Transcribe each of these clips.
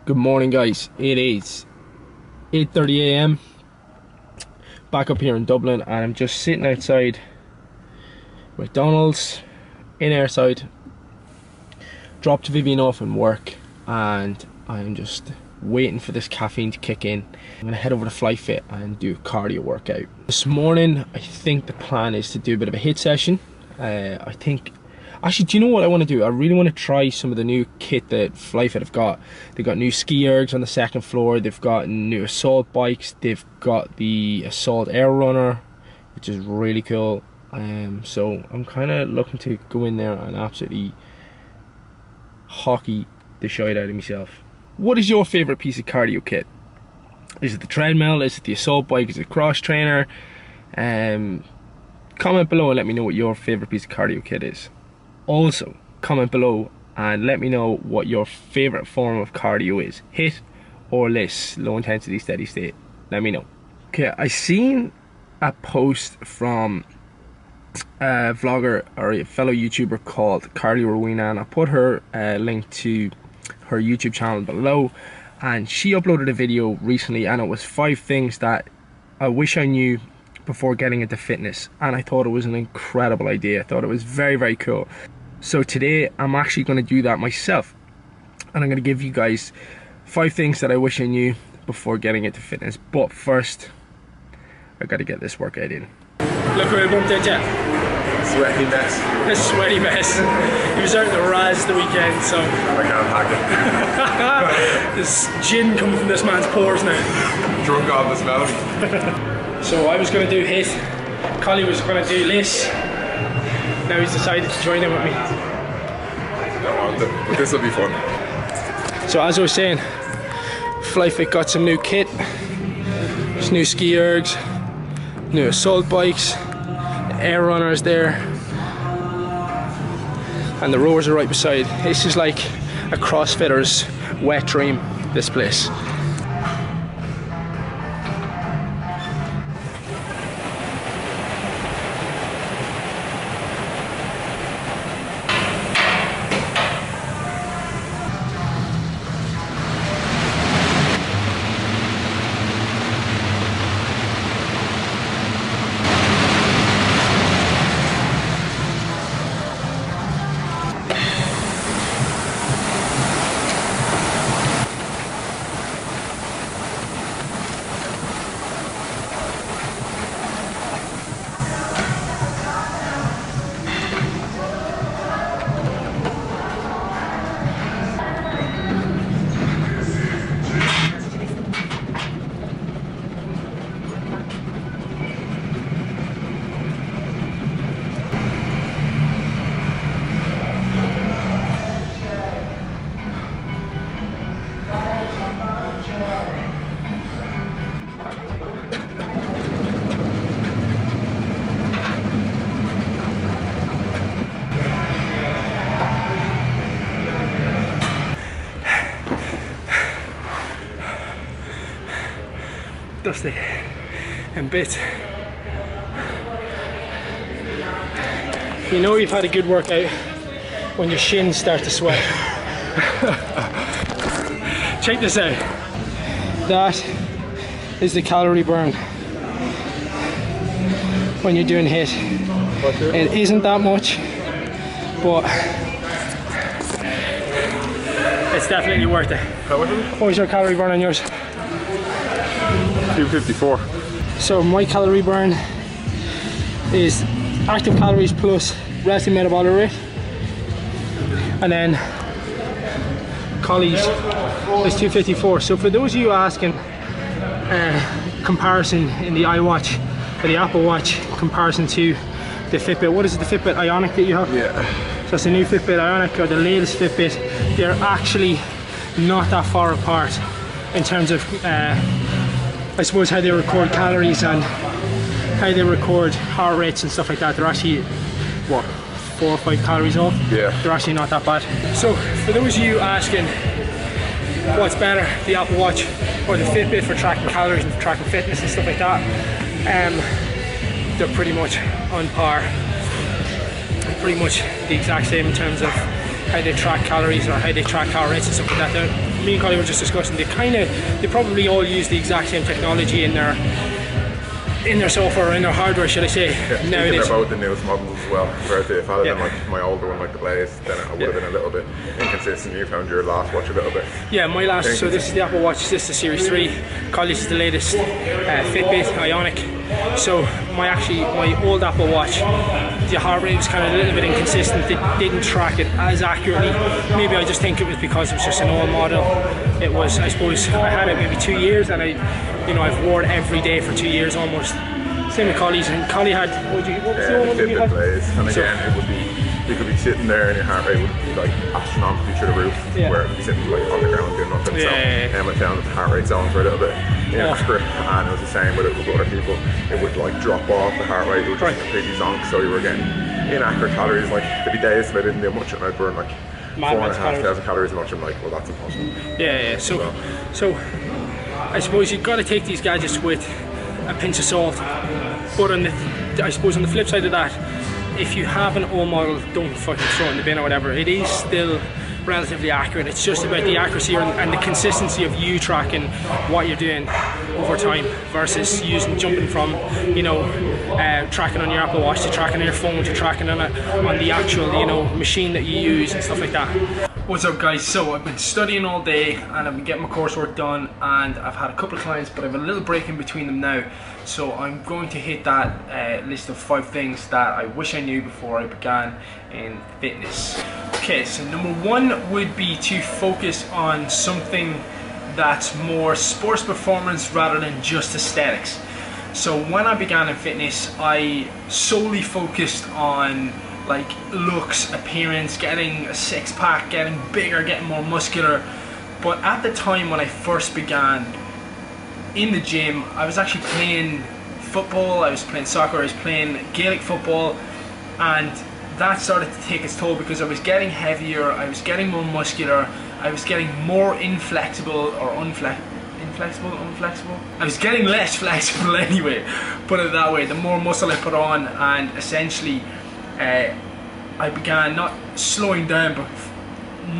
Good morning, guys. It is 8:30 a.m. back up here in Dublin, and I'm just sitting outside McDonald's in Airside. Dropped Vivian off in work and I'm just waiting for this caffeine to kick in. I'm gonna head over to FlyFit and do a cardio workout. This morning I think the plan is to do a bit of a HIIT session. Actually, do you know what I want to do? I really want to try some of the new kit that FlyFit have got. They've got new ski ergs on the second floor. They've got new assault bikes. They've got the assault air runner, which is really cool. So I'm kind of looking to go in there and absolutely hockey the shite out of myself. What is your favorite piece of cardio kit? Is it the treadmill? Is it the assault bike? Is it cross trainer? Comment below and let me know what your favorite piece of cardio kit is. Also, comment below and let me know what your favorite form of cardio is. HIIT or LISS, low intensity steady state. Let me know. Okay, I seen a post from a vlogger or a fellow YouTuber called Cardio Rowena, and I'll put her link to her YouTube channel below. And she uploaded a video recently, and it was 5 things that I wish I knew before getting into fitness, and I thought it was an incredible idea. I thought it was very, very cool. So today I'm actually going to do that myself, and I'm going to give you guys 5 things that I wish I knew before getting into fitness. But first, I got to get this workout in. Look where I bumped into you. Sweaty mess. A sweaty mess. He was out in the Raz the weekend, so I can't hack it. there's gin coming from this man's pores now. Drunk off the smell. So I was going to do HIIT, Collie was going to do LISS. Now he's decided to join in with me. Don't want it, but this will be fun. So as I was saying, FlyFit got some new kit. There's new ski ergs, new assault bikes, the air runners there, and the rowers are right beside. This is like a CrossFitter's wet dream, this place. Dusty and bits. You know you've had a good workout when your shins start to sweat. Check this out. That is the calorie burn when you're doing HIIT. It isn't that much, but it's definitely worth it. What was your calorie burn on yours? 254. So my calorie burn is active calories plus resting metabolic rate, and then Collie's is 254. So for those of you asking comparison in the iWatch or the Apple Watch comparison to the Fitbit, what is it, the Fitbit Ionic that you have? Yeah. So it's the new Fitbit Ionic or the latest Fitbit. They're actually not that far apart in terms of I suppose how they record calories and how they record heart rates and stuff like that. They're actually, what, 4 or 5 calories off? Yeah. They're actually not that bad. So for those of you asking what's better, the Apple Watch or the Fitbit for tracking calories and tracking fitness and stuff like that, they're pretty much on par. Pretty much the exact same in terms of how they track calories or how they track heart rates and stuff like that. me and Collie were just discussing, they probably all use the exact same technology in their software, or in their hardware, should I say. Yeah, nowadays. They're about the newest models as well. Compared to if I had like my older one, like the Blaze, then it would have been a little bit inconsistent. You found your last watch a little bit. Yeah, my last. So this is the Apple Watch. This is the Series 3. Collie's is the latest Fitbit Ionic. So my old Apple Watch, the heart rate was kind of a little bit inconsistent. It didn't track it as accurately. Maybe I just think it was because it was just an old model. It was, I suppose, I had it maybe 2 years, and I've worn it every day for 2 years almost. Same with Collie's, and Collie had, what was the other one that you had? Blaze. And again, it would be, you could be sitting there and your heart rate would be like astronomically through the roof, where it would be sitting like on the ground doing nothing. So I found that the heart rate zones were a little bit inaccurate, and it was the same with other people. It would like drop off the heart rate, it would just completely zonk, so you were getting inaccurate calories. Like there'd be days if I didn't do much and I'd burn like 4,500 calories a much. I'm like, well, that's impossible. So I suppose you've got to take these gadgets with a pinch of salt, but I suppose on the flip side of that, if you have an old model, don't fucking throw it in the bin or whatever. It is still relatively accurate. It's just about the accuracy and the consistency of you tracking what you're doing over time versus jumping from tracking on your Apple Watch to tracking on your phone to tracking on the actual machine that you use and stuff like that. What's up, guys? So I've been studying all day and I've been getting my coursework done, and I've had a couple of clients, but I have a little break in between them now. So I'm going to hit that list of 5 things that I wish I knew before I began in fitness. Okay, so number 1 would be to focus on something that's more sports performance rather than just aesthetics. So when I began in fitness, I solely focused on like looks, appearance, getting a 6-pack, getting bigger, getting more muscular. But at the time when I first began in the gym, I was actually playing football, I was playing soccer, I was playing Gaelic football, and that started to take its toll because I was getting heavier, I was getting more muscular, I was getting more inflexible or inflexible. I was getting less flexible anyway, put it that way. The more muscle I put on, and essentially I began not slowing down but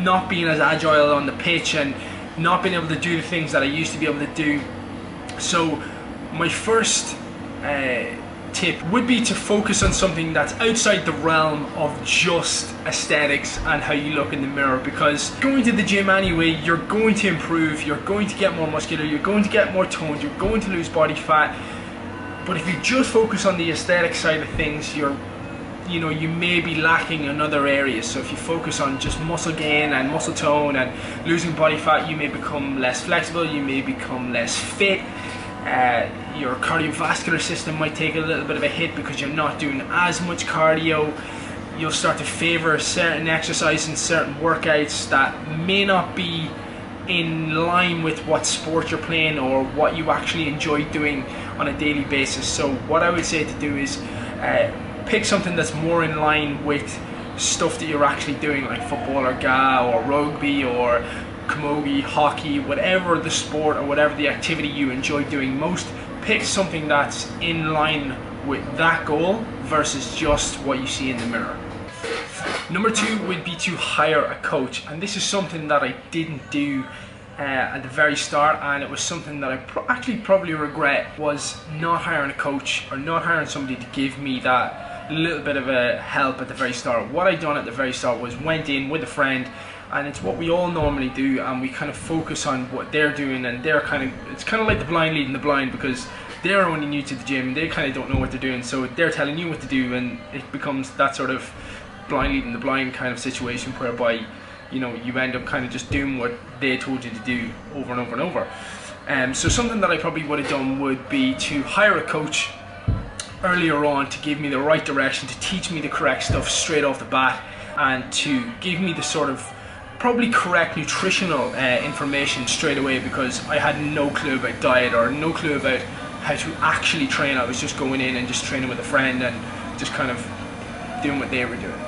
not being as agile on the pitch and not being able to do the things that I used to be able to do. So my first tip would be to focus on something that's outside the realm of just aesthetics and how you look in the mirror, because going to the gym anyway, you're going to improve, you're going to get more muscular, you're going to get more toned, you're going to lose body fat. But if you just focus on the aesthetic side of things, you may be lacking in other areas. So if you focus on just muscle gain and muscle tone and losing body fat, you may become less flexible, you may become less fit. Your cardiovascular system might take a little bit of a hit because you're not doing as much cardio. You'll start to favor certain exercise and certain workouts that may not be in line with what sport you're playing or what you actually enjoy doing on a daily basis. So what I would say to do is pick something that's more in line with stuff that you're actually doing, like football or GA or rugby or camogie, hockey, whatever the sport or whatever the activity you enjoy doing most. Pick something that's in line with that goal versus just what you see in the mirror. Number 2 would be to hire a coach, and this is something that I didn't do at the very start, and it was something that I actually probably regret, was not hiring a coach or not hiring somebody to give me that little bit of a help at the very start. What I done at the very start was went in with a friend, and it's what we all normally do, and we kind of focus on what they're doing, and it's kind of like the blind leading the blind, because they're only new to the gym and they kind of don't know what they're doing, so they're telling you what to do, and it becomes that sort of blind leading the blind kind of situation whereby you end up kind of just doing what they told you to do over and over and over. So something that I probably would have done would be to hire a coach earlier on to give me the right direction, to teach me the correct stuff straight off the bat, and to give me the sort of probably correct nutritional information straight away, because I had no clue about diet or no clue about how to actually train. I was just going in and just training with a friend and just kind of doing what they were doing.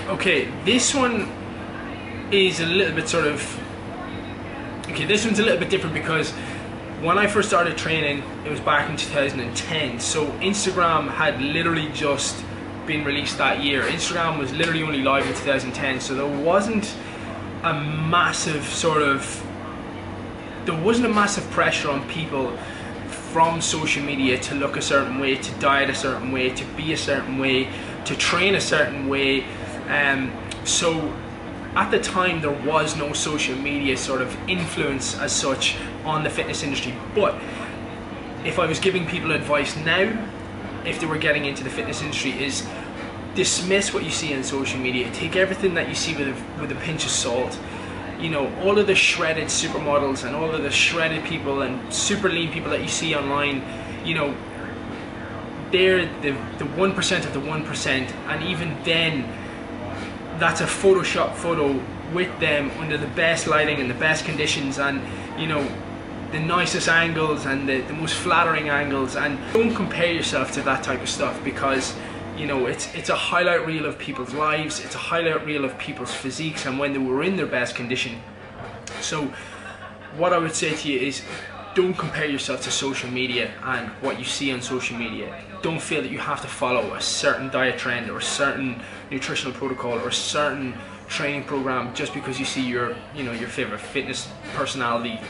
Okay, this one is a little bit this one's a little bit different, because when I first started training, it was back in 2010, so Instagram had literally just been released that year. Instagram was literally only live in 2010, so there wasn't a massive sort of there wasn't a massive pressure on people from social media to look a certain way, to diet a certain way, to be a certain way, to train a certain way. So at the time there was no social media sort of influence as such on the fitness industry. But if I was giving people advice now, if they were getting into the fitness industry, is dismiss what you see on social media. Take everything that you see with a pinch of salt. You know, all of the shredded supermodels and all of the shredded people and super lean people that you see online, you know, they're the 1% of the 1%, and even then that's a Photoshop photo with them under the best lighting and the best conditions, and you know, the nicest angles and the most flattering angles. And don't compare yourself to that type of stuff, because you know, it's a highlight reel of people's lives, it's a highlight reel of people's physiques and when they were in their best condition. So what I would say to you is, don't compare yourself to social media and what you see on social media. Don't feel that you have to follow a certain diet trend or a certain nutritional protocol or a certain training program just because you see your favorite fitness personality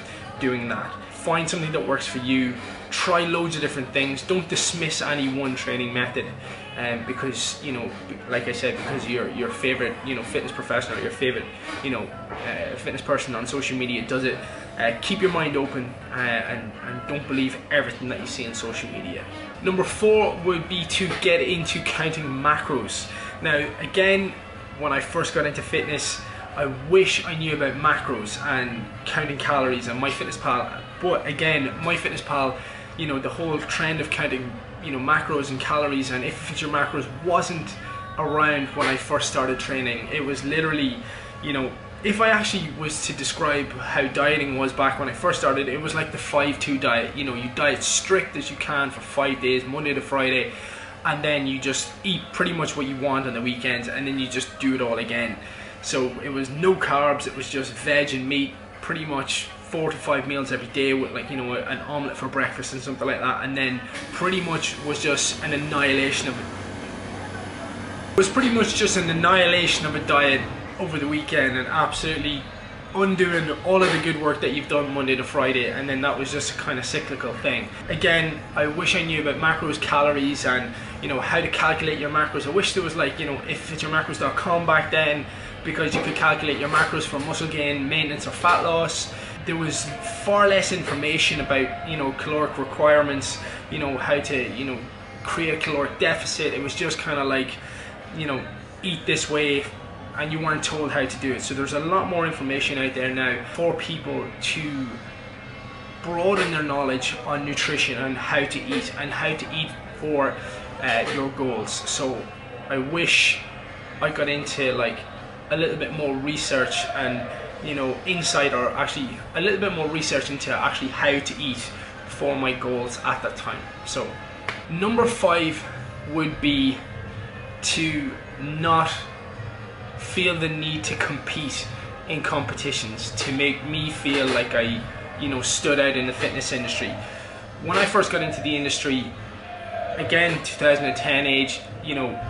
doing that. Find something that works for you. Try loads of different things. Don't dismiss any one training method, because you know, like I said, because your favorite fitness professional, your favorite fitness person on social media does it. Keep your mind open and don't believe everything that you see on social media. Number 4 would be to get into counting macros. Now again, when I first got into fitness, I wish I knew about macros and counting calories and MyFitnessPal. But again, MyFitnessPal, you know, the whole trend of counting, you know, macros and calories and if you fit your macros wasn't around when I first started training. It was literally, you know, if I actually was to describe how dieting was back when I first started, it was like the 5-2 diet. You know, you diet strict as you can for 5 days, Monday to Friday, and then you just eat pretty much what you want on the weekends, and then you just do it all again. So it was no carbs, it was just veg and meat, pretty much 4 to 5 meals every day with, like, you know, an omelette for breakfast and something like that, and then pretty much was just an annihilation of it. It was pretty much just an annihilation of a diet over the weekend and absolutely undoing all of the good work that you've done Monday to Friday, and then that was just a kind of cyclical thing. Again, I wish I knew about macros, calories, and you know, how to calculate your macros. I wish there was, like, you know, iffityourmacros.com back then, because you could calculate your macros for muscle gain, maintenance, or fat loss. There was far less information about, you know, caloric requirements, you know, how to, you know, create a caloric deficit. It was just kind of like, you know, eat this way, and you weren't told how to do it. So there's a lot more information out there now for people to broaden their knowledge on nutrition and how to eat and how to eat for your goals. So I wish I got into like a little bit more research and, you know, insight, or actually a little bit more research into actually how to eat for my goals at that time. So number 5 would be to not feel the need to compete in competitions to make me feel like I, you know, stood out in the fitness industry. When I first got into the industry, again 2010 age, you know,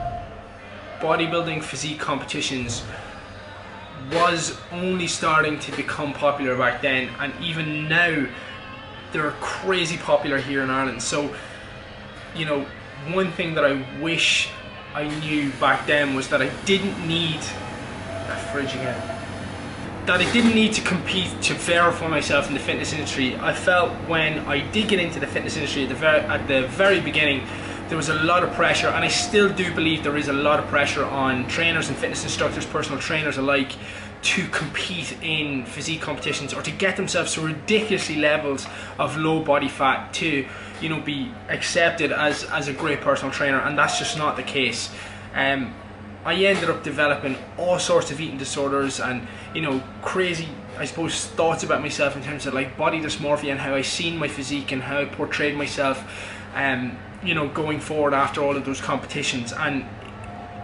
bodybuilding physique competitions was only starting to become popular back then, and even now they're crazy popular here in Ireland. So, you know, one thing that I wish I knew back then was that I didn't need that I didn't need to compete to verify myself in the fitness industry. I felt when I did get into the fitness industry at the very beginning, there was a lot of pressure, and I still do believe there is a lot of pressure on trainers and fitness instructors, personal trainers alike, to compete in physique competitions or to get themselves to ridiculously levels of low body fat to, you know, be accepted as a great personal trainer, and that's just not the case. I ended up developing all sorts of eating disorders and, you know, crazy, I suppose, thoughts about myself in terms of like body dysmorphia and how I seen my physique and how I portrayed myself, you know, going forward after all of those competitions, and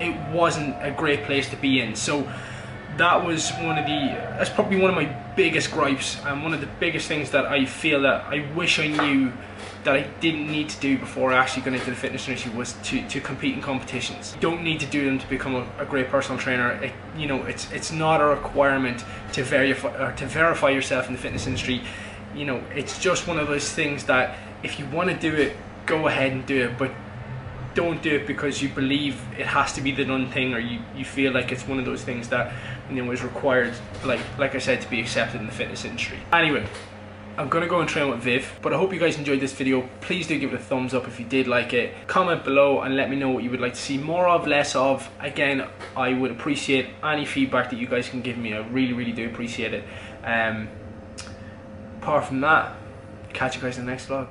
it wasn't a great place to be in. So that was that's probably one of my biggest gripes, and one of the biggest things that I feel that I wish I knew that I didn't need to do before I actually got into the fitness industry, was to compete in competitions. You don't need to do them to become a great personal trainer. You know, it's not a requirement to verify yourself in the fitness industry. you know, it's just one of those things that if you want to do it, go ahead and do it, but don't do it because you believe it has to be the done thing, or you feel like it's one of those things that, you know, is required, like I said, to be accepted in the fitness industry. Anyway, I'm gonna go and train with Viv, but I hope you guys enjoyed this video. Please do give it a thumbs up if you did like it. Comment below and let me know what you would like to see more of, less of. Again, I would appreciate any feedback that you guys can give me. I really do appreciate it. Apart from that, catch you guys in the next vlog.